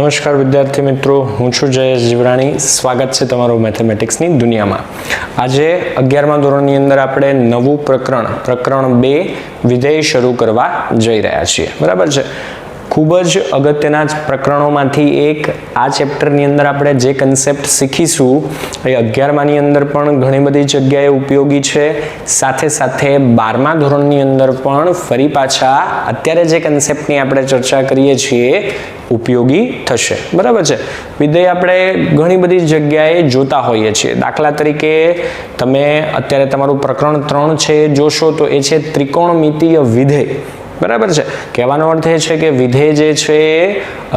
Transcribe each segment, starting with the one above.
નમસ્કાર વિદ્યાર્થી મિત્રો, હું છું જયેશ જીવરાણી. સ્વાગત છે તમારું મેથેમેટિક્સની દુનિયામાં. આજે 11મા ધોરણની અંદર આપણે નવું પ્રકરણ 2 વિધેય શરૂ કરવા જઈ રહ્યા છીએ. બરાબર છે. ખૂબ જ અગત્યના પ્રકરણોમાંથી એક આ ચેપ્ટરની અંદર આપણે જે કન્સેપ્ટ શીખીશું એ 11માની અંદર પણ ઘણી બધી જગ્યાએ ઉપયોગી છે. સાથે સાથે 12મા ધોરણની અંદર પણ ફરી પાછા અત્યારે જે કન્સેપ્ટની આપણે ચર્ચા કરીએ છીએ ઉપયોગી થશે. બરાબર છે. વિધેય આપણે ઘણી બધી જગ્યાએ જોતા હોઈએ છીએ. દાખલા તરીકે તમે અત્યારે તમારું પ્રકરણ 3 છે જોશો તો એ છે ત્રિકોણમિતીય વિધેય. બરાબર છે. કહેવાનો અર્થ એ છે કે વિધેય જે છે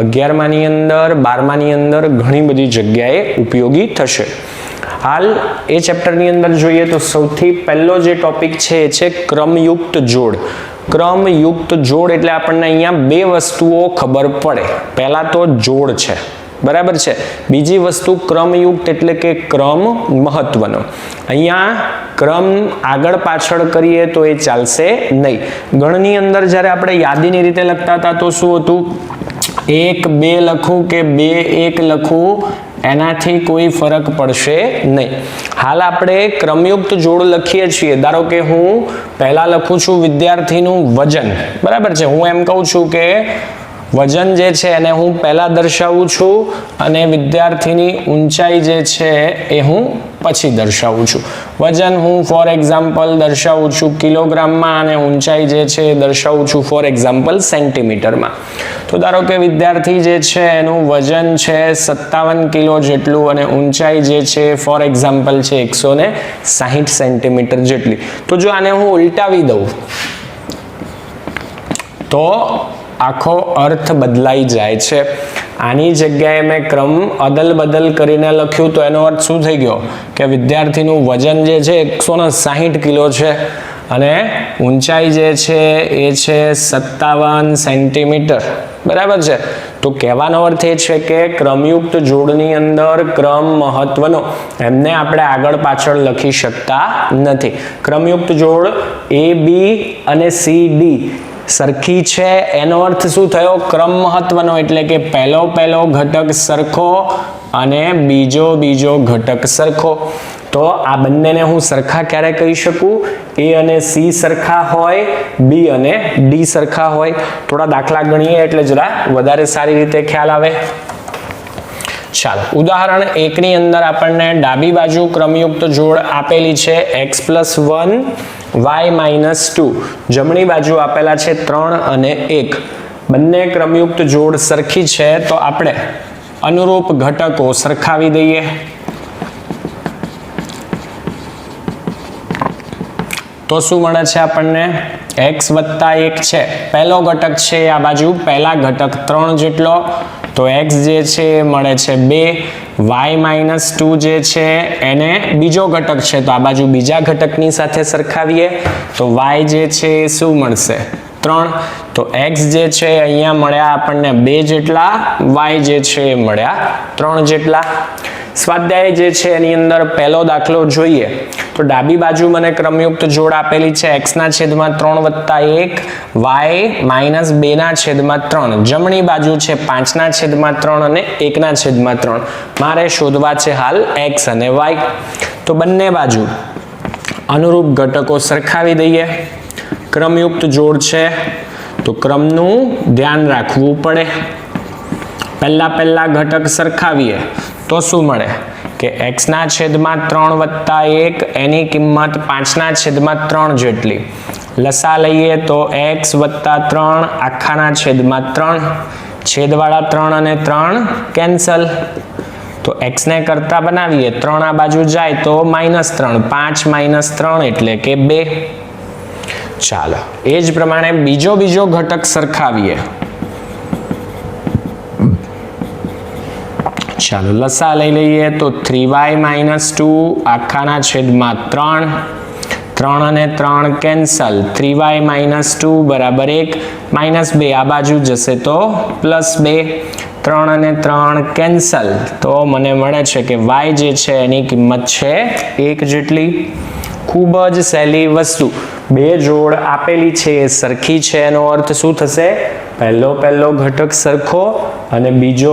11માની અંદર 12માની અંદર ઘણી બધી જગ્યાએ ઉપયોગી થશે. હાલ એ ચેપ્ટરની અંદર જોઈએ તો સૌથી પહેલો જે ટોપિક છે એ છે ક્રમયુક્ત જોડ. ક્રમયુક્ત જોડ એટલે આપણને અહીંયા બે વસ્તુઓ ખબર પડે. પહેલા તો જોડ છે, બરાબર છે. બીજી વસ્તુ ક્રમયુક્ત એટલે કે ક્રમ મહત્વનો. અહીંયા ક્રમ આગળ પાછળ કરીએ તો એ ચાલશે નહીં. ગણની અંદર જ્યારે આપણે યાદીની રીતે લખતા હતા તો શું હતું? 1 2 લખું કે 2 1 લખું એનાથી કોઈ ફરક પડશે નહીં. હાલ આપણે ક્રમયુક્ત જોડ લખીએ છીએ. ધારો કે હું પહેલા લખું છું વિદ્યાર્થીનું વજન. બરાબર છે. હું એમ કહું છું કે વજન જે છે એને હું પહેલા દર્શાવું છું અને વિદ્યાર્થીની ઊંચાઈ જે છે એ હું પછી દર્શાવું છું. વજન હું ફોર એક્ઝામ્પલ દર્શાવું છું કિલોગ્રામમાં અને ઊંચાઈ જે છે એ દર્શાવું છું ફોર એક્ઝામ્પલ સેન્ટીમીટરમાં. તો ધારો કે વિદ્યાર્થી જે છે એનું વજન છે 57 કિલો જેટલું અને ઊંચાઈ જે છે ફોર એક્ઝામ્પલ છે 160 સેન્ટીમીટર જેટલી. તો જો આને હું ઉલટાવી દઉં તો આખો અર્થ બદલાઈ જાય છે. આની જગ્યાએ મેં ક્રમ અદલ બદલ કરીને લખ્યું તો એનો અર્થ શું થઈ ગયો કે વિદ્યાર્થીનું વજન જે છે 160 કિલો છે અને ઊંચાઈ જે છે એ છે 57 સેન્ટીમીટર. બરાબર છે. તો કહેવાનો અર્થ એ છે કે ક્રમયુક્ત જોડની અંદર ક્રમ મહત્વનો એમને આપણે આગળ પાછળ લખી શકતા નથી. ક્રમયુક્ત જોડ AB અને CD સરખી છે એનો અર્થ શું થયો? ક્રમ મહત્વનો એટલે કે પહેલો ઘટક સરખો અને બીજો ઘટક સરખો. તો આ બંનેને હું સરખા ક્યારે કહી શકું? A અને C સરખા હોય, B અને D સરખા હોય. થોડા દાખલા ગણીએ એટલે જરા વધારે સારી રીતે ખ્યાલ આવે. ચાલો, ઉદાહરણ 1 ની અંદર આપણને ડાબી બાજુ ક્રમયુક્ત જોડ આપેલી છે x+1 y-2. જમણી બાજુ આપેલા છે 3 અને 1. બંને ક્રમયુક્ત જોડ સરખી છે તો આપણે અનુરૂપ ઘટકો સરખાવી દઈએ. તો શું મળે છે આપણને? x + 1 છે. પહેલો ઘટક છે આ બાજુ પહેલા ઘટક 3 જેટલો તો x જે છે મળે છે 2. y-2 જે છે એને બીજો ઘટક છે તો આ બાજુ બીજા ઘટકની સાથે સરખાવીએ તો y જે છે એ શું મળશે? 3. તો x જે છે અહીંયા મળ્યા આપણને 2 જેટલા, y જે છે એ મળ્યા 3 જેટલા. સ્વાધ્યાય જે છે એની અંદર પહેલો દાખલો જોઈએ તો ડાબી બાજુ મને ક્રમયુક્ત જોડ આપેલી છે x/3 + y -2/3. જમણી બાજુ છે 5/3 અને 1/3. મારે શોધવા છે હાલ x અને y. તો બંને બાજુ અનુરૂપ ઘટકો સરખાવી દઈએ. ક્રમયુક્ત જોડ છે તો ક્રમનું ધ્યાન રાખવું પડે. પહેલા ઘટક સરખાવીએ તો શું મળે કે x/3 + 1 એની કિંમત 5/3 જેટલી. લસા લઈએ તો x + 3 આખાના/3. છેદવાળા 3 અને 3 કેન્સલ. તો x ને કરતા બનાવીએ 3 આ બાજુ જાય તો -3. 5 - 3 એટલે કે 2. ચાલો, એ જ પ્રમાણે બીજો ઘટક સરખાવીએ. ચાલો, લસા લઈ લઈએ તો 3y-2 આખાના/3. 3 અને 3 કેન્સલ. 3y-2 બરાબર 1. -2 આ બાજુ જશે તો +2. 3 અને 3 કેન્સલ. તો મને મળે છે કે y જે છે એની કિંમત છે 1 જેટલી. ખૂબ જ સહેલી વસ્તુ. બે જોડ આપેલી છે સરખી છે એનો અર્થ શું થશે? પહેલો ઘટક સરખો અને બીજો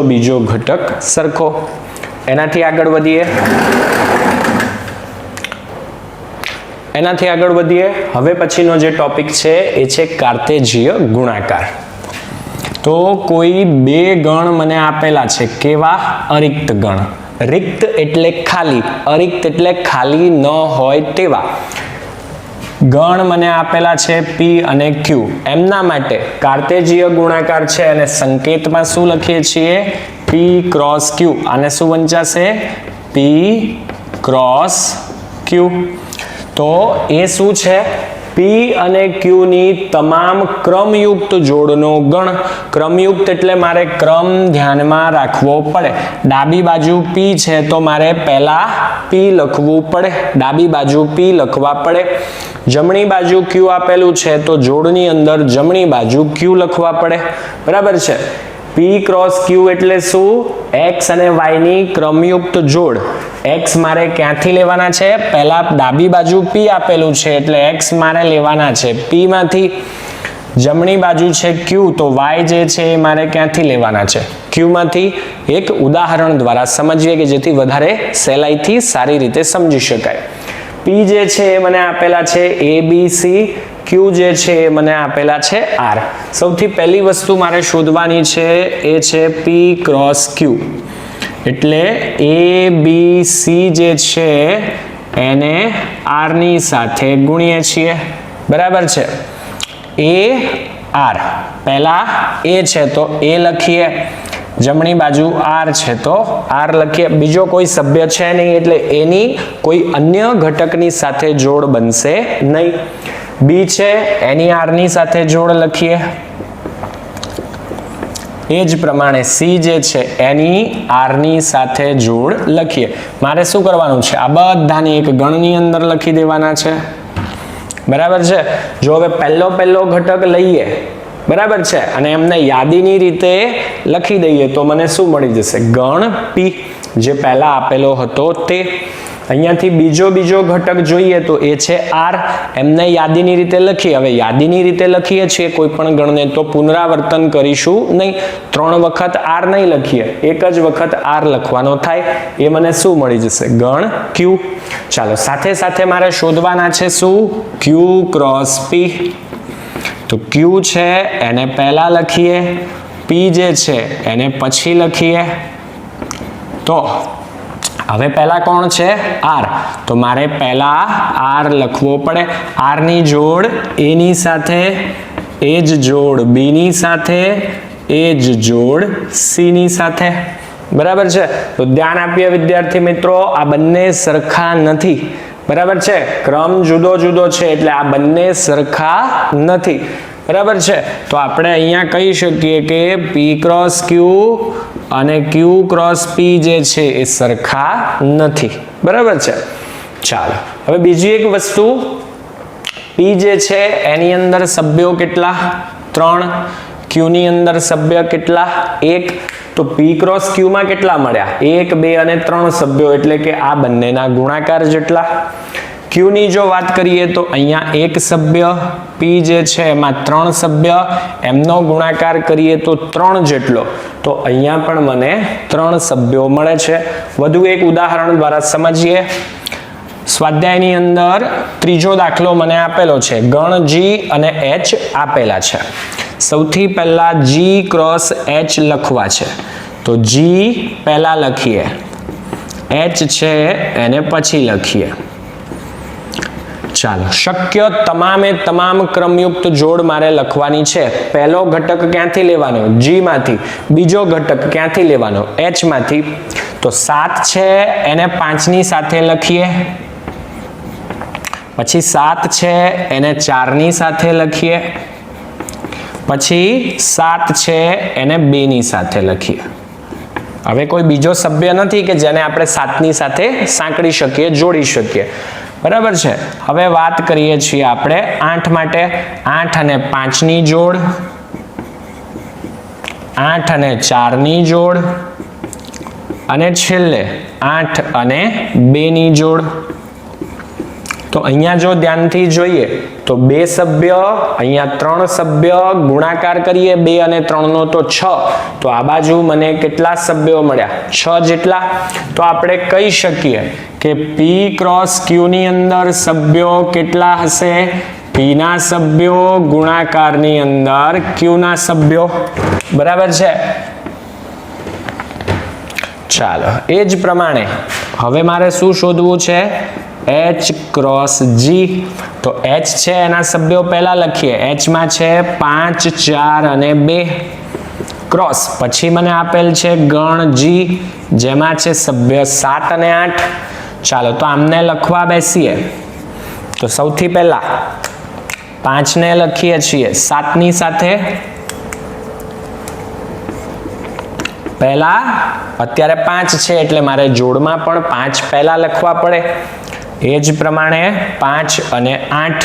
ઘટક સરખો. એનાથી આગળ વધીએ. હવે પછીનો જે ટોપિક છે એ છે કાર્તેજીય ગુણાકાર. તો કોઈ બે ગણ મને આપેલા છે. કેવા? અરિક્ત ગણ. રિક્ત એટલે ખાલી, અરિક્ત એટલે ખાલી ન હોય તેવા ગણ મને આપેલા છે P અને Q. એમના માટે કાર્તેજીય ગુણાકાર છે અને સંકેતમાં શું લખીએ છીએ? P cross Q. આને શું વંચાશે? P cross Q. તો એ શું છે? P અને Q ની તમામ ક્રમયુક્ત જોડનો ગણ. ક્રમયુક્ત એટલે મારે ક્રમ ધ્યાનમાં રાખવો પડે. ડાબી બાજુ P છે તો મારે પહેલા P લખવું પડે, ડાબી બાજુ P લખવા પડે. જમણી બાજુ Q આપેલું છે તો જોડની અંદર જમણી બાજુ Q લખવા પડે. બરાબર છે? P ક્રોસ Q એટલે શું? X અને Y ની ક્રમયુક્ત જોડ. X મારે ક્યાંથી લેવાના છે? પહેલા ડાબી બાજુ P આપેલું છે એટલે X મારે લેવાના છે P માંથી. જમણી બાજુ છે Q તો Y જે છે એ મારે ક્યાંથી લેવાના છે? Q માંથી. એક ઉદાહરણ દ્વારા સમજીએ કે જેથી વધારે સહેલાઈથી સારી રીતે સમજી શકાય. P જે છે એ મને આપેલા છે ABC, Q જે છે એ મને આપેલા છે R. સૌથી પહેલી વસ્તુ મારે શોધવાની છે એ છે P ક્રોસ Q. એટલે ABC જે છે એને R ની સાથે ગુણીએ છીએ. બરાબર છે? AR. પહેલા A છે તો A લખીએ, જમણી બાજુ R છે તો R લખીએ. બીજો કોઈ સભ્ય છે નહીં એટલે એની કોઈ અન્ય ઘટકની સાથે જોડ બનશે નહીં. B છે એની R ની સાથે જોડ લખીએ. એ જ પ્રમાણે C જે છે એની R ની સાથે જોડ લખીએ. મારે શું કરવાનું છે? આ બધાને એક ગણની અંદર લખી દેવાના છે. બરાબર છે? જો હવે પહેલો ઘટક લઈએ, બરાબર છે, અને એમને યાદીની રીતે લખી દઈએ તો મને શું મળી જશે? ગણ P, જે પહેલા આપેલો હતો તે. અહીંયાથી બીજો ઘટક જોઈએ તો એ છે R. એમને યાદીની રીતે લખીએ. હવે યાદીની રીતે લખીએ છીએ કોઈ પણ ગણને તો પુનરાવર્તન કરીશું નહીં. 3 વખત R નહીં લખીએ, એક જ વખત R લખવાનો થાય. એ મને શું મળી જશે? ગણ Q. ચાલો, સાથે સાથે મારે શોધવાના છે શું? Q cross P. તો Q છે એને પહેલા લખીએ, P જે છે એને પછી લખીએ. તો હવે પહેલા કોણ છે? R. તો મારે પહેલા R લખવો પડે. R ની જોડ A ની સાથે, એ જ જોડ B ની સાથે, એ જ જોડ C ની સાથે. બરાબર છે? તો ધ્યાન આપીએ વિદ્યાર્થી મિત્રો, આ બંને સરખા નથી. બરાબર છે? ક્રમ જુદો છે એટલે આ બંને સરખા નથી. બરાબર છે? તો આપણે અહીંયા કહી શકીએ કે P ક્રોસ Q અને Q ક્રોસ P જે છે એ સરખા નથી. બરાબર છે? ચાલો, હવે બીજી એક વસ્તુ, P જે છે એની અંદર સભ્યો કેટલા? 3. Q ની અંદર સભ્ય કેટલા? 1. તો P ક્રોસ Q માં કેટલા મળ્યા? 1, 2 અને 3 સભ્યો, એટલે કે આ બંનેના ગુણાકાર જેટલા. Q ની જો વાત કરીએ તો અહીંયા 1 સભ્ય, P જે છે એમાં 3 સભ્ય, એમનો ગુણાકાર કરીએ તો 3 જેટલો. તો અહીંયા પણ મને 3 સભ્યો મળે છે. વધુ એક ઉદાહરણ દ્વારા સમજીએ. સ્વાધ્યાયની અંદર ત્રીજો દાખલો મને આપેલો છે. ગણ G અને H આપેલા છે. સૌથી પહેલા G ક્રોસ H લખવા છે. તો G પહેલા લખીએ, H છે એને પછી લખીએ. ચાલો, શક્ય તમામ ક્રમયુક્ત જોડ મારે લખવાની છે. પહેલો ઘટક ક્યાંથી લેવાનો? G માંથી. બીજો ઘટક ક્યાંથી લેવાનો? H માંથી. તો 7 છે એને 5 ની સાથે લખીએ. પછી 7 છે એને 4 ની સાથે લખીએ. પછી 7 છે એને 2 ની સાથે લખીએ. હવે કોઈ બીજો સભ્ય નથી કે જેને આપણે 7 ની સાથે સાંકળી શકીએ, જોડી શકીએ. બરાબર છે? હવે વાત કરીએ છીએ આપણે 8 માટે. 8 અને 5 ની જોડ, 8 અને 4 ની જોડ, અને છેલ્લે 8 અને 2 ની જોડ. તો અહીંયા જો ધ્યાનથી જોઈએ તો 2 સભ્ય, અહીંયા 3 સભ્ય, ગુણાકાર કરીએ 2 અને 3 નો તો 6, તો આ બાજુ મને કેટલા સભ્યો મળ્યા? 6 જેટલા. તો આપણે કહી શકીએ કે P ક્રોસ Q ની અંદર સભ્યો કેટલા હશે? P ના સભ્યો ગુણાકારની અંદર Q ના સભ્યો. બરાબર છે? ચાલો, એ જ પ્રમાણે હવે મારે શું શોધવું છે? H cross G. તો H છે એના સભ્યો પહેલા લખીએ. H માં છે 5, 4 અને 2 ક્રોસ. પછી મને આપેલ છે ગણ G, જેમાં છે સભ્ય 7 અને 8. ચાલો, તો આમને લખવા બેસીએ તો સૌથી પહેલા 5 ને લખીએ છીએ 7 ની સાથે. પહેલા અત્યારે 5 છે એટલે મારે જોડમાં પણ 5 પહેલા લખવા પડે. એ જ પ્રમાણે 5 અને 8.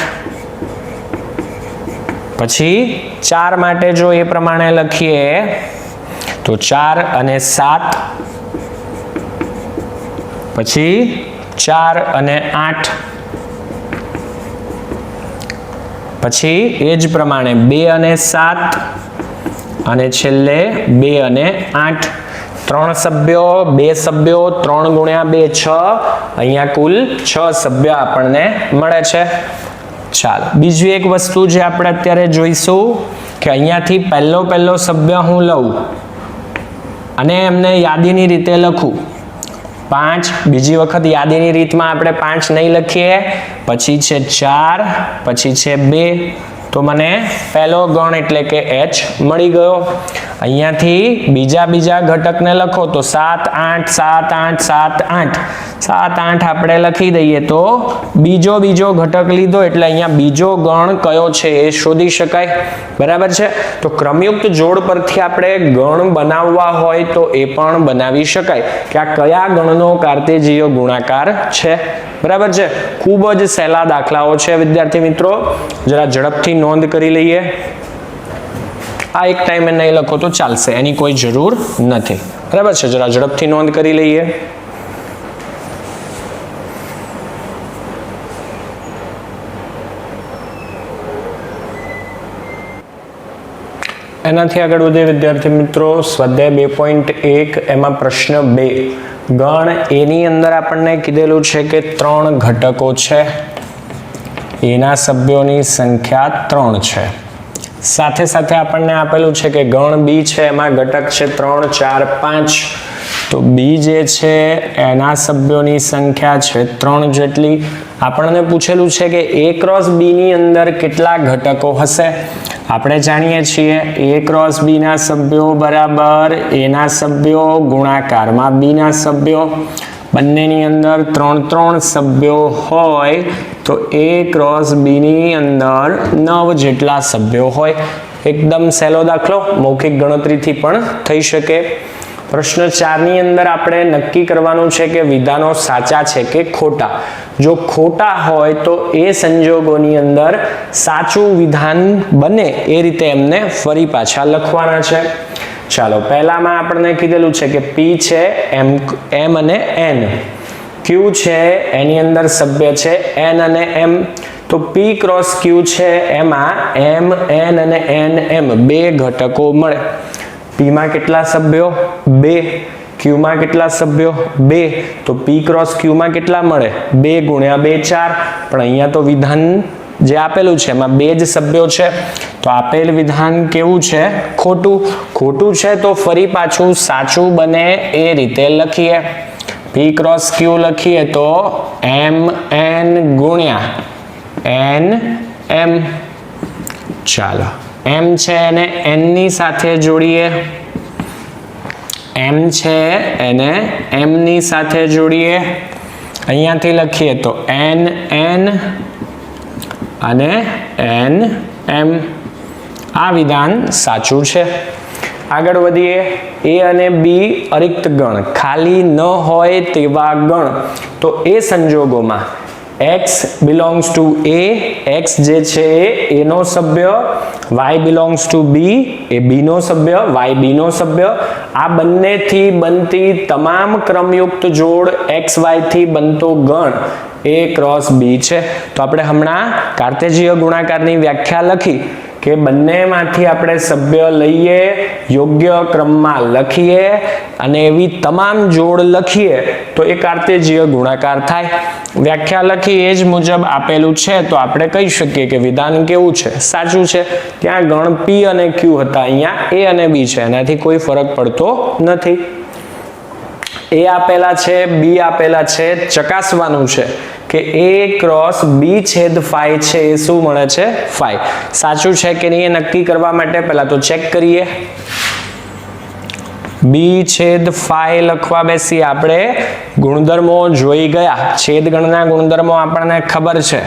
પછી 4 માટે જો એ પ્રમાણે લખીએ તો 4 અને 7. પછી 4 અને 8. પછી એ જ પ્રમાણે 2 અને 7 અને છેલ્લે 2 અને 8. 3 સભ્યો, 2 સભ્યો, 3 ગુણ્યા 2 6. અહીંયા કુલ 6 સભ્યો આપણને મળે છે. ચાલો, બીજી એક વસ્તુ જે આપણે અત્યારે જોઈશું કે અહીંયાથી પહેલો સભ્ય હું લઉં અને એમને યાદીની રીતે લખું. 5, બીજી વખત યાદીની રીતમાં આપણે 5 નહીં લખીએ. પછી છે 4, પછી છે 2. તો મને પહેલો ગણ એટલે કે H મળી ગયો. અહીંયાથી બીજા ઘટકને લખો તો 7, 8, 7, 8, 7, 8. 7, 8 આપણે લખી દઈએ તો બીજો ઘટક લીધો એટલે અહીંયા બીજો ગણ કયો છે એ શોધી શકાય. બરાબર છે? તો ક્રમયુક્ત જોડ પરથી આપણે ગણ બનાવવા હોય તો એ પણ બનાવી શકાય કે આ કયા ગણનો કાર્તેજીય ગુણાકાર છે. બરાબર છે? ખૂબ જ સહેલા દાખલાઓ છે વિદ્યાર્થી મિત્રો, જરા ઝડપથી નોંધ કરી લઈએ. આ એક ટાઈમે નહીં લખો તો ચાલશે, એની કોઈ જરૂર નથી. બરાબર છે? જરા ઝડપથી નોંધ કરી લઈએ. એનાથી આગળ વધે વિદ્યાર્થી મિત્રો, સ્વાધ્યાય 2.1 એમાં પ્રશ્ન 2. ગણ એની અંદર આપણને કીધેલું છે કે 3 ઘટકો છે, એના સભ્યોની સંખ્યા 3 છે. સાથે સાથે આપણને આપેલું છે કે ગણ બી છે એમાં ઘટક છે 3, 4, 5. તો બી જે છે એના સભ્યોની સંખ્યા છે 3 જેટલી. આપણને પૂછેલું છે કે A ક્રોસ B ની અંદર કેટલા ઘટકો હશે. આપણે જાણીએ છીએ A ક્રોસ B ના સભ્યો બરાબર A ના સભ્યો ગુણાકારમાં B ના સભ્યો. બંનેની અંદર 3 સભ્યો હોય તો A ક્રોસ B ની અંદર 9 જેટલા સભ્યો હોય. એકદમ સહેલો દાખલો, મૌખિક ગણતરીથી પણ થઈ શકે. પ્રશ્ન 4 ની અંદર આપણે નક્કી કરવાનું છે કે વિધાનો સાચા છે કે ખોટા. જો ખોટા હોય તો એ સંજોગોની અંદર સાચું વિધાન બને એ રીતે એમને ફરી પાછા લખવાના છે. ચાલો, પહેલામાં આપણને કીધેલું છે કે P છે M અને N. Q છે એની અંદર સભ્ય છે N અને M. તો P ક્રોસ Q છે એમાં M, N અને NM 2 ઘટકો મળે. P માં કેટલા સભ્યો? 2. Q માં કેટલા સભ્યો? 2. તો P ક્રોસ Q માં કેટલા મળે? 2 ગુણ્યા 2 4. પણ અહીંયા તો વિધાન જે આપેલું છે એમાં 2 જ સભ્યો છે. તો આપેલ વિધાન કેવું છે? ખોટું છે. તો ફરી પાછું સાચું બને એ રીતે લખીએ. P ક્રોસ Q લખીએ તો MN ગુણ્યા NM. ચાલો, M છે એને N ની સાથે જોડીએ. M છે એને M ની સાથે જોડીએ. અહીંયાથી લખીએ તો NN અને NM. આ વિધાન સાચું છે. આગળ વધીએ. A અને B અરિક્ત ગણ, ખાલી ન હોય તેવા ગણ. તો એ સંજોગોમાં x belongs to a, x જે છે એ નો સભ્ય, y belongs to b, A b નો સભ્ય, y b નો સભ્ય. આ બંનેથી બનતી તમામ ક્રમયુક્ત જોડ xy થી બનતો ગણ a ક્રોસ b છે. તો આપણે હમણાં કાર્તેજીય ગુણાકારની વ્યાખ્યા લખી કે બંનેમાંથી આપણે સભ્ય લઈએ, યોગ્ય ક્રમમાં લખીએ અને એવી તમામ જોડ લખીએ તો એ કાર્તેજીય ગુણાકાર થાય. વ્યાખ્યા લખી એ જ મુજબ આપેલું છે તો આપણે કહી શકીએ કે વિધાન કેવું છે, સાચું છે. ત્યાં ગણ p અને q હતા, અહીંયા a અને b છે, એનાથી કોઈ ફરક પડતો નથી. a આપેલા છે, b આપેલા છે, ચકાસવાનું છે કે a ક્રોસ b છેદ phi છે એ શું મળે છે, phi. સાચું છે કે નહીં એ નક્કી કરવા માટે પહેલા તો ચેક કરીએ. b છેદ phi લખવા બેસી આપણે ગુણધર્મો જોઈ ગયા. છેદગણના ગુણધર્મો આપણને ખબર છે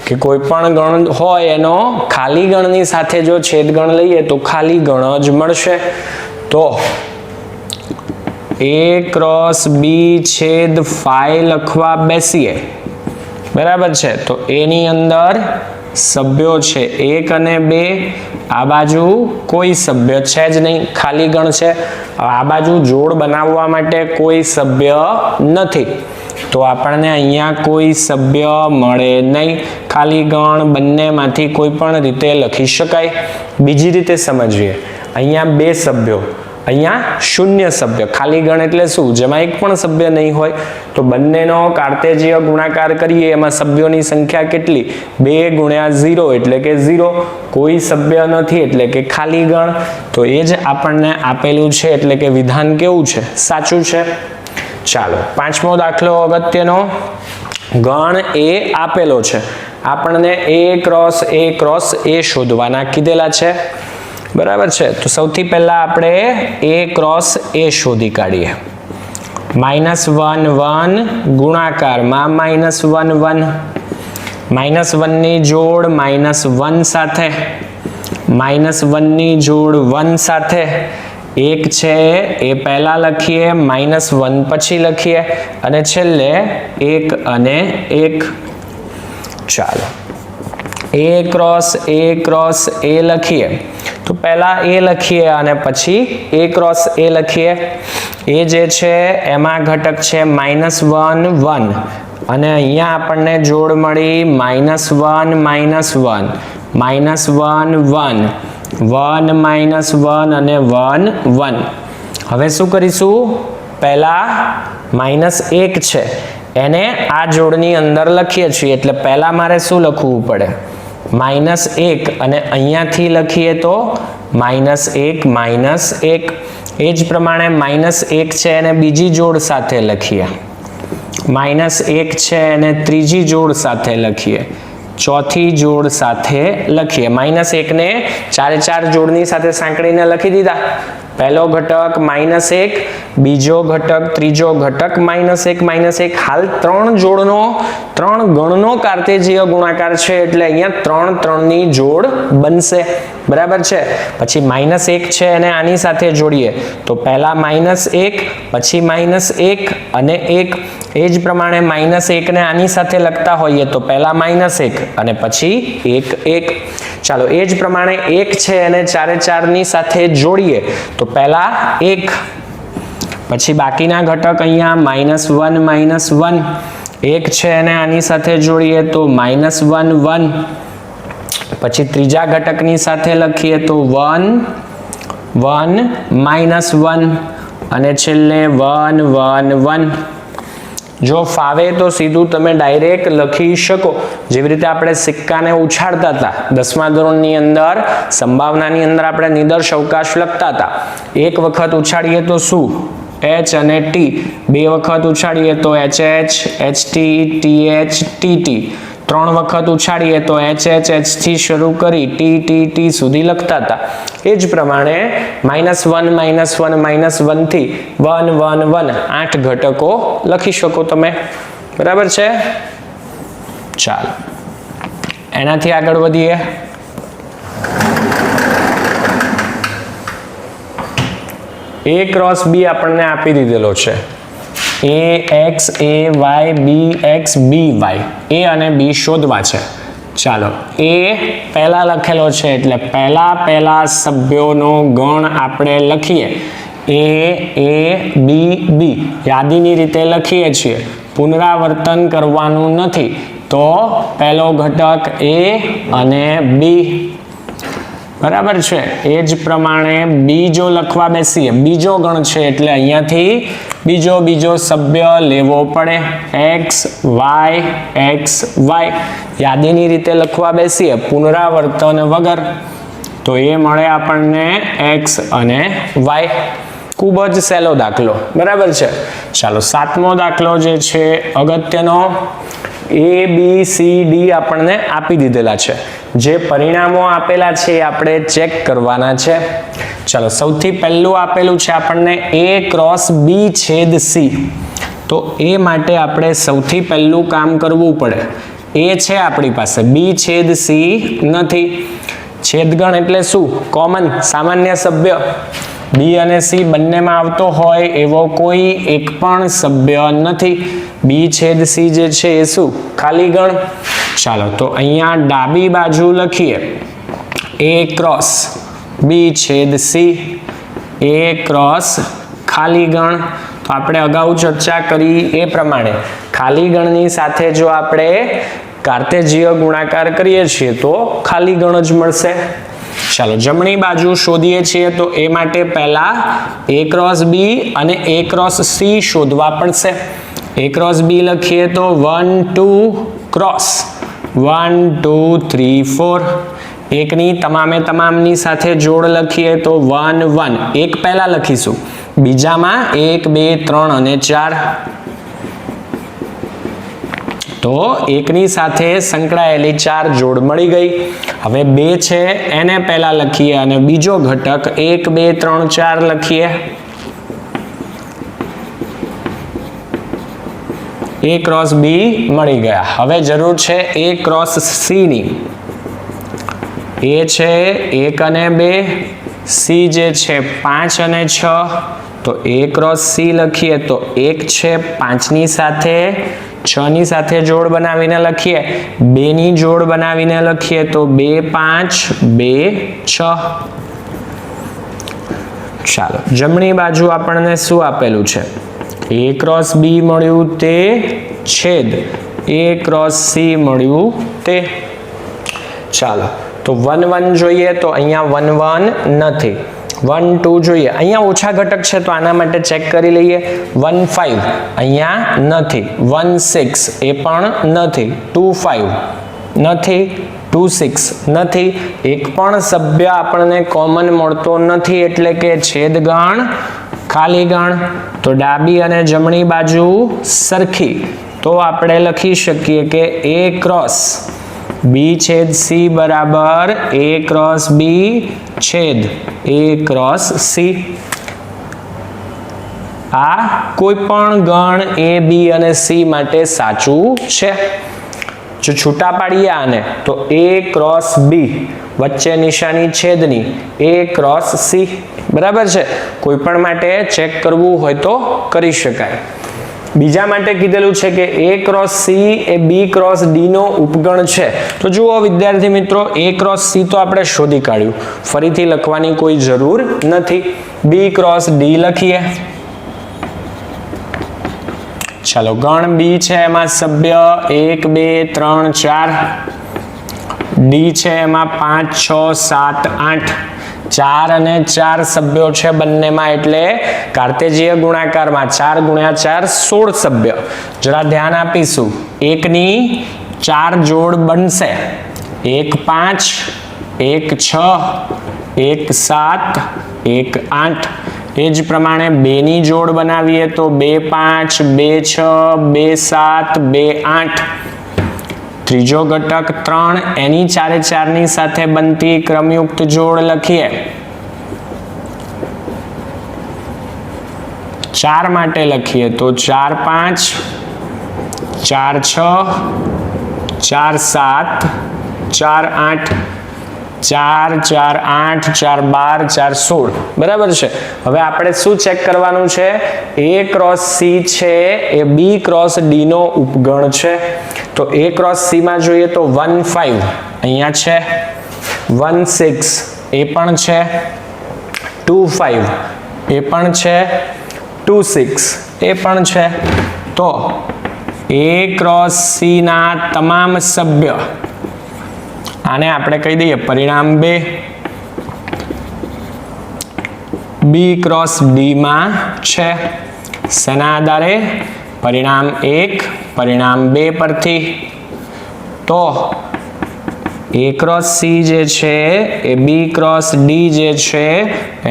કે કોઈ પણ ગણ હોય એનો ખાલી ગણની સાથે જો છેદગણ લઈએ તો ખાલી ગણ જ મળશે. તો a ક્રોસ b છેદ phi લખવા બેસીએ, બરાબર છે. તો a ની અંદર સભ્યો છે 1 અને 2, આ બાજુ કોઈ સભ્ય છે જ નહીં, ખાલી ગણ છે. આ બાજુ જોડ બનાવવા માટે કોઈ સભ્ય નથી તો આપણને અહીંયા કોઈ સભ્ય મળે નહીં. ખાલી ગણ બંનેમાંથી કોઈ પણ રીતે લખી શકાય. બીજી રીતે સમજીએ, અહીંયા 2 સભ્યો, અહીંયા શૂન્ય સભ્ય. ખાલી ગણ એટલે શું, જેમાં એક પણ સભ્ય નહીં હોય. તો બંનેનો કાર્તેજીય ગુણાકાર કરીએ, એમાં સભ્યોની સંખ્યા કેટલી, 2 ગુણ્યા 0 એટલે કે 0. કોઈ સભ્ય નથી એટલે કે ખાલી ગણ. તો એ જ આપણને આપેલું છે એટલે કે વિધાન કેવું છે, સાચું છે. ચાલો પાંચમો દાખલો અગત્યનો. ગણ એ આપેલો છે, આપણને a ક્રોસ a શોધવાના કીધેલા છે, બરાબર છે. તો સૌથી પહેલા આપણે a ક્રોસ a શોધી કાઢીએ. -1 1 ગુણાકારમાં -1 1, -1 ની જોડ -1 સાથે, -1 ની જોડ 1 સાથે. 1 છે એ પહેલા લખીએ, -1 પછી લખીએ અને છેલ્લે 1 અને 1. ચાલો a ક્રોસ a લખીએ તો પહેલા a લખીએ અને પછી a ક્રોસ a લખીએ. a જે છે એમાં ઘટક છે -1 1 અને અહીંયા આપણને જોડ મળી -1 -1 -1 1 1 -1 અને 1 1. હવે શું કરીશું, પહેલા -1 છે એને આ જોડની અંદર લખીએ છીએ એટલે પહેલા મારે શું લખવું પડે, -1 અને અહીંયાથી લખીએ તો -1 -1. એ જ પ્રમાણે -1 છે એને બીજી જોડ સાથે લખીએ, -1 છે એને ત્રીજી જોડ સાથે લખીએ, ચોથી જોડ સાથે લખીએ. -1 ને 4 જોડની સાથે સાંકળીને લખી દીધા. પહેલો ઘટક -1, બીજો ઘટક, ત્રીજો ઘટક -1 હાલ 3 જોડનો 3 ગણનો કાર્તેજીય ગુણાકાર છે એટલે અહીંયા 3 ની જોડ બનશે, બરાબર છે. પછી -1 છે એને આની સાથે જોડીએ તો પહેલા -1 પછી -1 અને 1. એ જ પ્રમાણે -1 ને આની સાથે લખતા હોઈએ તો પહેલા -1 અને પછી 1 1. ચાલો એ જ પ્રમાણે 1 છે એને 4 ની સાથે જોડીએ તો પહેલા 1 પછી બાકીના ઘટક અહીંયા -1 -1. 1 છે એને આની સાથે જોડીએ તો -1 1. પછી ત્રીજા ઘટકની સાથે લખીએ તો 1 1 -1 અને છેલ્લે 1 1 1. જો ફાવે તો સીધું તમે ડાયરેક્ટ લખી શકો, જેવી રીતે આપણે સિક્કાને ઉછાળતા હતા 10મા ધોરણની અંદર. સંભાવનાની અંદર આપણે નિદર્શ અવકાશ લખતા હતા. એક વખત ઉછાળીએ તો શું, h અને t. 2 વખત ઉછાળીએ તો hh ht th tt. 3 વખત ઉછાળીએ તો hh h થી શરૂ કરી t t t સુધી લખતા હતા. એ જ પ્રમાણે -1 -1 થી 1 1 1 8 ઘટકો લખી શકો તમે, બરાબર છે. ચાલો એનાથી આગળ વધીએ. a ક્રોસ b આપણને આપી દીધેલો છે. ax ay bx by a અને b શોધવા છે. ચાલો a પહેલા લખેલો છે એટલે પહેલા સભ્યોનો ગણ આપણે લખીએ a b યાદીની રીતે લખીએ છીએ. પુનરાવર્તન કરવાનું નથી તો પહેલો ઘટક a અને b બરાબર છે. એ જ પ્રમાણે બીજો લખવા બેસીએ બીજો ગણ છે એટલે અહીંયાથી બીજો સભ્ય લેવો પડે x y યાદીની રીતે લખવા બેસીએ પુનરાવર્તન વગર તો એ મળે આપણને x અને y. ખૂબ જ સહેલો દાખલો બરાબર છે. ચાલો 7મો દાખલો જે છે અગત્યનો. a b c d આપણને આપી દીધેલા છે. જે પરિણામો આપેલા છે એ આપણે ચેક કરવાના છે. ચાલો સૌથી પહેલું આપેલું છે આપણને a ક્રોસ b છેદ c. તો એ માટે આપણે સૌથી પહેલું કામ કરવું પડે. a છે આપણી પાસે, b છેદ c નથી. છેદગણ એટલે શું? કોમન, સામાન્ય સભ્ય. b અને c બંનેમાં આવતો હોય એવો કોઈ એક પણ સભ્ય નથી. b છેદ c જે છે એ શું? ખાલી ગણ. ચાલો તો અહીંયા ડાબી બાજુ લખીએ a ક્રોસ b છેદ c. a ક્રોસ ખાલી ગણ. તો આપણે અગાઉ ચર્ચા કરી એ પ્રમાણે ખાલી ગણની સાથે જો આપણે કાર્તેજીય ગુણાકાર કરીએ છીએ તો ખાલી ગણ જ મળશે. ચાલો જમણી બાજુ શોધીએ છીએ તો એ માટે પહેલા a ક્રોસ b અને a ક્રોસ c શોધવા પડશે. a ક્રોસ b લખીએ તો 1 2 ક્રોસ 1 2 3 4. એકની તમામની સાથે જોડ લખીએ તો 1 1. એક પહેલા લખીશું, બીજામાં 1 2 3 અને 4. તો એકની સાથે સંકળાયેલી 4 જોડ મળી ગઈ. હવે 2 છે એને પહેલા લખીએ અને બીજો ઘટક 1 2 3 4 લખીએ. a ક્રોસ b મળી ગયા. હવે જરૂર છે a ક્રોસ c ની. a છે 1 અને 2, c જે છે 5 અને 6. તો a ક્રોસ c લખીએ તો 1 છે 5 ની સાથે, 6 ની સાથે જોડ બનાવીને લખીએ, 2 ની જોડ બનાવીને લખીએ તો 2 5 2 6. ચાલો જમણી બાજુ આપણને શું આપેલું છે? a ક્રોસ b મળ્યું તે છેદ a ક્રોસ c મળ્યું તે. ચાલો તો 1 1 જોઈએ તો અહીંયા 1 1 નથી. 1 2 જોઈએ, અહીંયા ઓછા ઘટક છે તો આના માટે ચેક કરી લઈએ. 1 5 અહીંયા નથી. 1 6 એ પણ નથી. 2 5 નથી. 2 6 નથી. એક પણ સભ્ય આપણને કોમન મળતો નથી એટલે કે છેદગણ ખાલી ગણ. તો ડાબી અને જમણી બાજુ સરખી તો આપણે લખી શકીએ કે a ક્રોસ b છેદ c બરાબર a ક્રોસ b છેદ a ક્રોસ c. આ કોઈ પણ ગણ a b અને c માટે સાચું છે. જો છૂટા પાડીએ આને તો a ક્રોસ b વચ્ચે નિશાની છેદની a ક્રોસ c બરાબર છે. કોઈ પણ માટે ચેક કરવું હોય તો કરી શકાય. બીજા માટે કીધેલું છે કે a cross c A b cross d નો ઉપગણ છે. તો જુઓ વિદ્યાર્થી મિત્રો, a ક્રોસ c તો આપણે શોધી કાઢ્યું, ફરીથી લખવાની કોઈ જરૂર નથી. b ક્રોસ d લખીએ. ચાલો ગણ b છે એમાં સભ્ય 1 2 3 4. d છે એમાં 5 6 7 8. 4 અને 4 સભ્યો છે બંનેમાં એટલે કાર્તેજીય ગુણાકારમાં 4 ગુણ્યા 4 16 સભ્ય. જરા ધ્યાન આપીશું, એકની 4 જોડ બનશે. 1 5 1 6 1 7 1 8. એ જ પ્રમાણે 2 ની જોડ બનાવીએ તો 2 5 2 6 2 7 2 8. ત્રીજો ઘટક 3, એની 4 4 ની સાથે બનતી ક્રમયુક્ત જોડ લખીએ. 4 માટે લખીએ તો 4 5 4 6 4 7 4 8. 4 4 8 4 12 4 16 બરાબર છે। હવે આપણે શું ચેક કરવાનું છે? A ક્રોસ C છે એ B ક્રોસ D નો ઉપગણ છે। તો A ક્રોસ C માં જોઈએ તો 1 5 અહીંયા છે, 1 6 એ પણ છે, 2 5 એ પણ છે, 2 6 એ પણ છે। તો A ક્રોસ C ના તમામ સભ્ય, આને આપણે કહી દઈએ પરિણામ 2, B ક્રોસ D માં છે। શેના આધારે? પરિણામ 1 પરિણામ 2 પરથી। તો A ક્રોસ C જે છે એ B ક્રોસ D જે છે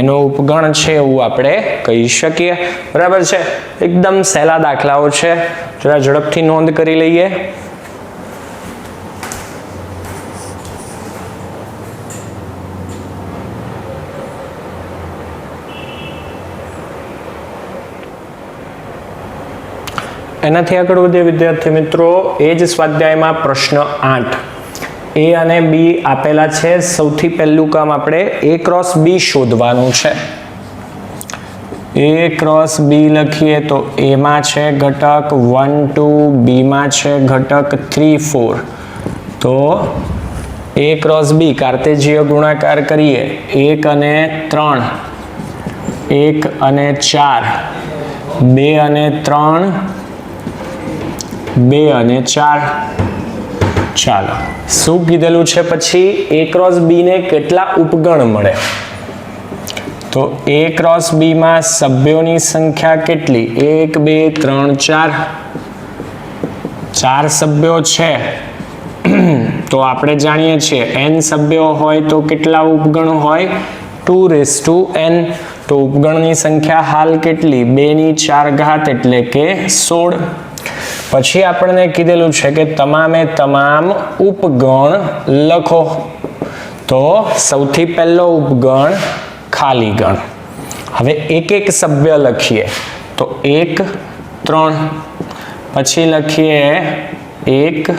એનો ઉપગણ છે એવું આપણે કહી શકીએ। બરાબર છે? એકદમ સહેલા દાખલાઓ છે, જરા ઝડપથી નોંધ કરી લઈએ। એનાથી આગળ વધીએ વિદ્યાર્થી મિત્રો, એ જ સ્વાધ્યાયમાં પ્રશ્ન 8 A અને B આપેલા છે। સૌથી પહેલું કામ આપણે A ક્રોસ B શોધવાનું છે। A ક્રોસ B લખીએ તો A માં છે ઘટક 1 2, B માં છે ઘટક 3 4। તો A ક્રોસ B કાર્તેજીય ગુણાકાર કરીએ, 1 અને 3, 1 અને 4, 2 અને 3, 2 અને 4। ચાલો શું કીધેલું છે પછી? A ક્રોસ B ને કેટલા ઉપગણ મળે? તો A ક્રોસ B માં સભ્યોની સંખ્યા કેટલી? 1 2 3 4, 4 સભ્યો છે। તો આપણે જાણીએ છીએ n સભ્યો હોય તો કેટલા ઉપગણ હોય? 2n। તો ઉપગણની સંખ્યા હાલ કેટલી? 2 ની 4 ઘાત એટલે કે 16। પછી આપણને કીધેલું છે કે તમામે તમામ ઉપગણ લખો। તો સૌથી પહેલો ઉપગણ ખાલી ગણ। હવે એક એક સભ્ય લખીએ તો 1 3, પછી લખીએ 1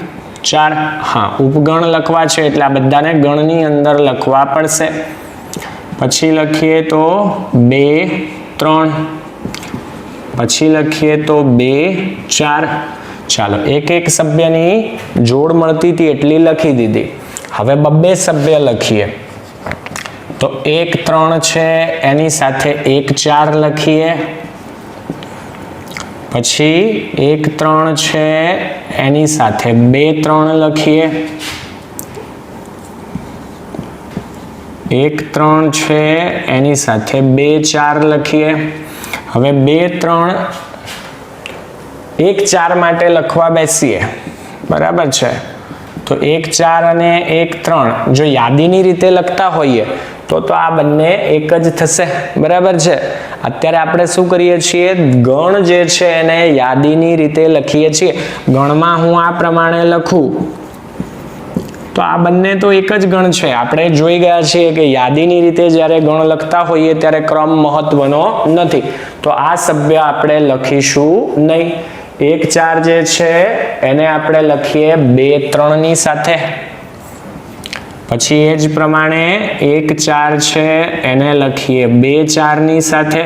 4। હા, ઉપગણ લખવા છે એટલે આ બધાને ગણની અંદર લખવા પડશે। પછી લખીએ તો 2 3, પછી લખીએ તો 2 4। ચાલો એક એક સભ્યની જોડ મળતી હતી એટલી લખી દીધી। હવે બબ્બે સભ્ય લખીએ તો 1 3 છે એની સાથે 1 4 લખીએ, પછી 1 3 છે એની સાથે 2 3 લખીએ, 1 3 છે એની સાથે 2 4 લખીએ। હવે 2 3 1 4 માટે લખવા બેસીએ, બરાબર છે? તો 1 4 અને 1 3 જો યાદીની રીતે લખતા હોઈએ તો આ બંને એક જ થશે, બરાબર છે? અત્યારે આપણે શું કરીએ છીએ? ગણ જે છે એને યાદીની રીતે લખીએ છીએ। ગણમાં હું આ પ્રમાણે લખું તો આ બંને તો એક જ ગણ છે। આપણે જોઈ ગયા છીએ કે યાદીની રીતે જ્યારે ગણ લખતા હોઈએ ત્યારે ક્રમ મહત્વનો નથી। તો આ સભ્ય આપણે લખીશું નહીં। 1 4 જે છે એને આપણે લખીએ 2 3 ની સાથે, પછી એ જ પ્રમાણે 1 4 છે એને લખીએ 2 4 ની સાથે,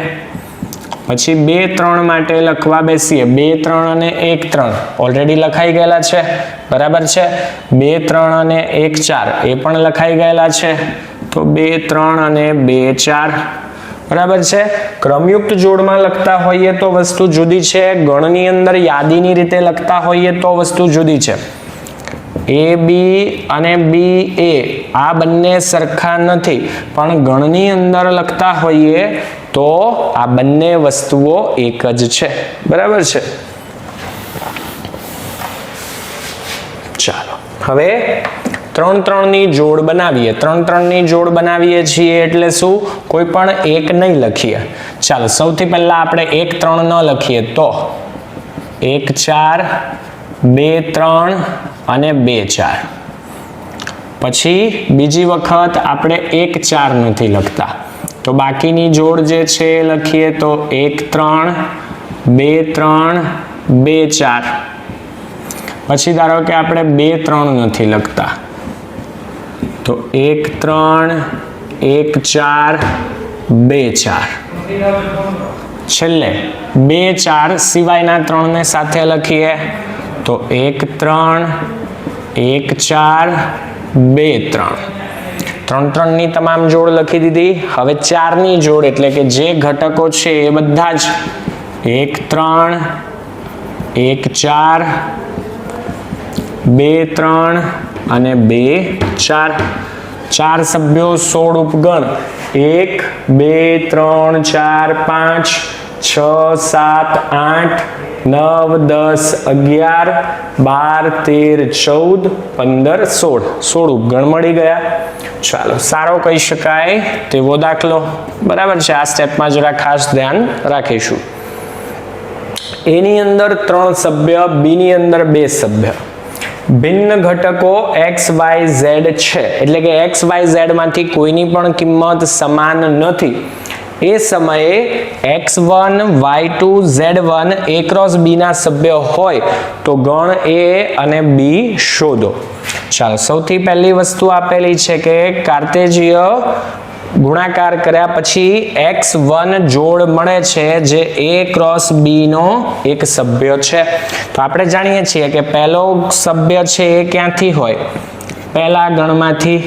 પછી 2 3 માટે લખવા બેસીએ 2 3 અને 1 3 ઓલરેડી લખાઈ ગયેલા છે, બરાબર છે? 2 3 અને 1 4 એ પણ લખાઈ ગયેલા છે। તો 2 3 અને 2 4, બરાબર છે? ક્રમયુક્ત જોડમાં લખતા હોઈએ તો વસ્તુ જુદી છે, ગણની અંદર યાદીની રીતે લખતા હોઈએ તો વસ્તુ જુદી છે। A B અને B A આ બંને સરખા નથી, પણ ગણની અંદર લખતા હોઈએ તો આ બંને વસ્તુઓ એક જ છે, બરાબર છે? ચાલો હવે 3 3 ની જોડ બનાવીએ। 3 3 ની જોડ બનાવીએ છીએ એટલે શું? કોઈ પણ એક નહીં લખીએ। ચાલો સૌથી પહેલા આપણે 1 3 ન લખીએ તો 1 4 2 3 અને 2 4। પછી બીજી વખત આપણે 1 4 નથી લખતા, તો બાકીની જોડ જે છે એ લખીએ તો 1 3 2 3 2 4। પછી ધારો કે આપણે 2 3 નથી લખતા તો 1 3 1 4 2 4 છેલ્લે 2 4 સિવાયના 3 ને સાથે લખીએ તો 1 3 1 4 2 3 3 3 ની તમામ જોડ લખી દીધી. હવે 4 ની જોડ એટલે કે જે ઘટકો છે એ બધા જ 1 3 1 4 2 3 અને 2 4 ચાર સભ્યો 16 ઉપગણ 1 2 3 4 5 6 7 8 9 10 11 12 13 14 15 16 ઉપગણ મળી ગયા. ચાલો, સારો કહી શકાય તેવો દાખલો. બરાબર છે. આ સ્ટેપમાં જરા ખાસ ધ્યાન રાખીશું. એની અંદર 3 સભ્ય, બી ની અંદર 2 સભ્ય, ભિન્ન ઘટકો x y z છે એટલે કે x y z માંથી કોઈની પણ કિંમત સમાન નથી. એ સમયે x1 y2 z1 a cross b ના સભ્ય હોય તો ગણ a અને b શોધો. ચાલો, સૌથી પહેલી વસ્તુ આપેલી છે કે કાર્તેજીય ગુણાકાર કર્યા પછી x1 જોડ મળે છે જે a ક્રોસ b નો એક સભ્ય છે. તો આપણે જાણીએ છીએ કે પહેલો સભ્ય છે એ ક્યાંથી હોય? પહેલા ગણમાંથી.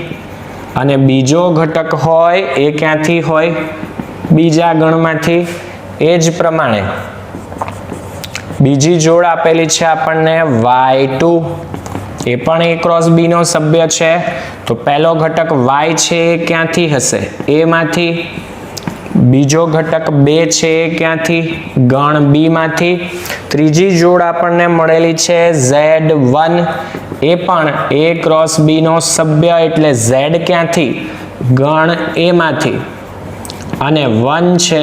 અને બીજો ઘટક હોય એ ક્યાંથી હોય? બીજા ગણમાંથી. એ જ પ્રમાણે બીજી જોડ આપેલી છે આપણને y2, એ પણ a ક્રોસ b નો સભ્ય છે. તો પહેલો ઘટક y છે એ ક્યાંથી હશે? a માંથી. બીજો ઘટક 2 છે એ ક્યાંથી? ગણ b માંથી. ત્રીજી જોડ આપણને મળેલી છે z1, એ પણ a ક્રોસ b નો સભ્ય એટલે z ક્યાંથી? ગણ a માંથી. અને 1 છે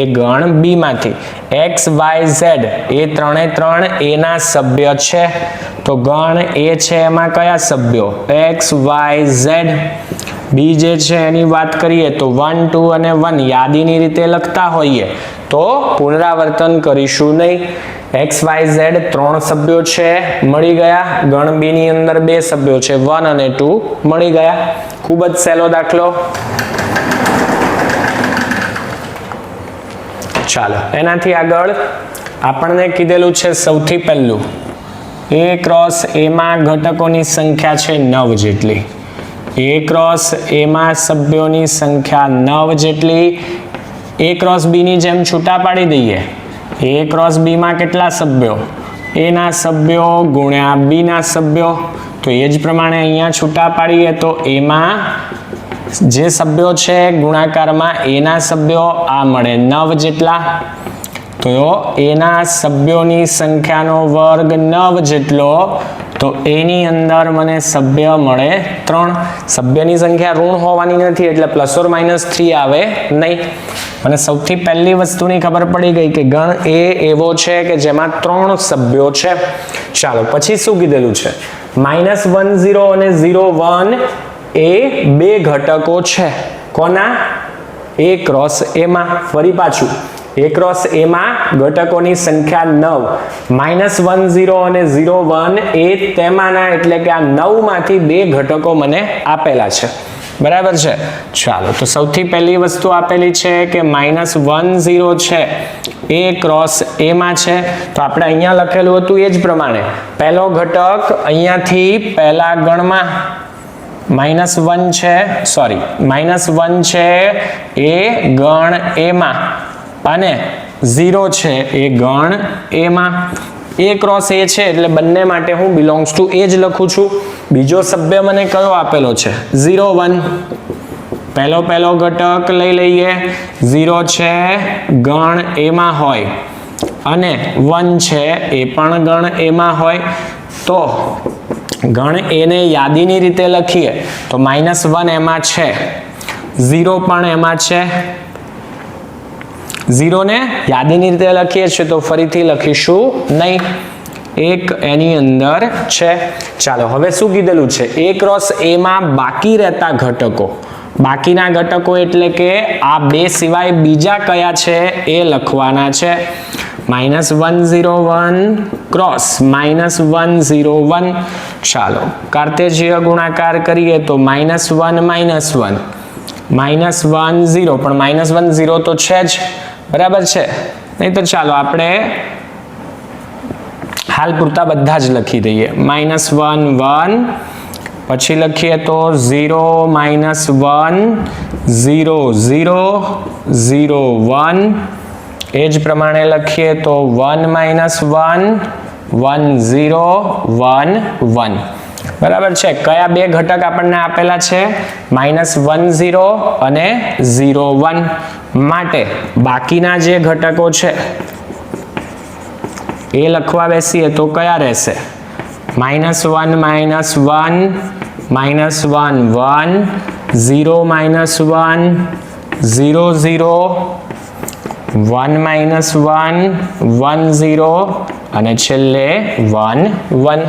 એ ગણ b માંથી. x y z એ ત્રણે ત્રણ a ના સભ્ય છે. તો ગણ a છે એમાં કયા સભ્યો? x y z. b જે છે એની વાત કરીએ તો 1 2 અને 1 યાદીની રીતે લખતા હોઈએ તો પુનરાવર્તન કરીશું નહીં. x y z 3 સભ્યો છે, મળી ગયા. ગણ b ની અંદર 2 સભ્યો છે, 1 અને 2 મળી ગયા. ખૂબ જ સહેલો દાખલો. ચાલો, એનાથી આગળ આપણને કીધેલું છે સૌથી પહેલું a ક્રોસ a માં ઘટકોની સંખ્યા છે 9 જેટલી. a ક્રોસ a માં સભ્યોની સંખ્યા 9 જેટલી. a ક્રોસ b ની જેમ છૂટા પાડી દઈએ. a ક્રોસ b માં કેટલા સભ્યો? a ના સભ્યો ગુણ્યા b ના સભ્યો. તો એ જ પ્રમાણે અહીંયા છૂટા પાડીએ તો a માં જે સભ્યો છે ગુણાકારમાં a ના સભ્યો આ મળે 9 જેટલા. તો a ના સભ્યોની સંખ્યાનો વર્ગ 9 જેટલો. તો એની અંદર મને સભ્ય મળે 3. સભ્યની સંખ્યા ઋણ હોવાની નથી એટલે ±3 આવે નહીં. મને સૌથી પહેલી વસ્તુની ખબર પડી ગઈ કે ગણ એ એવો છે કે જેમાં 3 સભ્યો છે. ચાલો, પછી શું કીધેલું છે? -1 0 અને 0 1 એ 2 ઘટકો છે. કોના? a ક્રોસ a માં. ફરી પાછું a ક્રોસ a માં ઘટકોની સંખ્યા 9. -1 0 અને 0 1 એ તેમાંના એટલે કે આ 9 માંથી 2 ઘટકો મને આપેલા છે. બરાબર છે. ચાલો, તો સૌથી પહેલી વસ્તુ આપેલી છે કે -1 0 છે a ક્રોસ a માં છે. તો આપણે અહીંયા લખેલું હતું એ જ પ્રમાણે પહેલો ઘટક અહીંયાથી પહેલા ગણમાં -1 છે, સોરી -1 છે એ ગણ a માં અને 0 છે એ ગણ a માં. a ક્રોસ a છે એટલે બંને માટે હું બિલોંગ્સ ટુ a જ લખું છું. બીજો સભ્ય મને કયો આપેલો છે? 0 1. પહેલો ઘટક લઈ લઈએ. 0 છે ગણ a માં હોય અને 1 છે એ પણ ગણ a માં હોય. તો ગણ a ને યાદીની રીતે લખીએ તો -1 એમાં છે, 0 પણ એમાં છે. 0 ને યાદીની રીતે લખીએ છીએ તો ફરીથી લખીશું નહીં. 1 એની અંદર છે. ચાલો, હવે શું કીધેલું છે? a ક્રોસ a માં બાકી રહેતા ઘટકો બાકીના ઘટકો એટલે કે આ બે સિવાય બીજા કયા છે એ લખવાના છે. -101 ક્રોસ -101. ચાલો કાર્તેજીય ગુણાકાર કરીએ તો -1 -1 -10 પણ -10 તો છે જ, બરાબર છે. નહીં તો ચાલો આપણે હાલ પૂરતા બધા જ લખી દઈએ. -1 1, પછી લખીએ તો 0 -1 0 0 0 1. એ જ પ્રમાણે લખીએ તો 1 -1 1 0 1 1. બરાબર છે. કયા બે ઘટક આપણને આપેલા છે? -10 અને 01. માટે બાકીના જે ઘટકો છે એ લખવા બેસીએ તો કયા રહેશે? -1 -1 -1 1 0 -1 0 0 1 -1 1 0 અને છેલ્લે 1 1.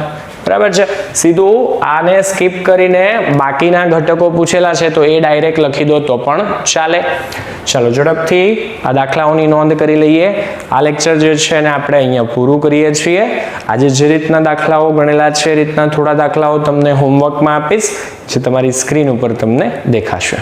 બરાબર છે. સીધું આને સ્કીપ કરીને બાકીના ઘટકો પૂછેલા છે તો એ ડાયરેક્ટ લખી દો તો પણ ચાલે. ચાલો ઝડપથી આ દાખલાઓની નોંધ કરી લઈએ. આ લેક્ચર જે છે ને આપણે અહીંયા પૂરું કરીએ છીએ. આજે જે રીતના દાખલાઓ ગણેલા છે એ રીતના થોડા દાખલાઓ તમને હોમવર્કમાં આપીશ, જે તમારી સ્ક્રીન ઉપર તમને દેખાશે.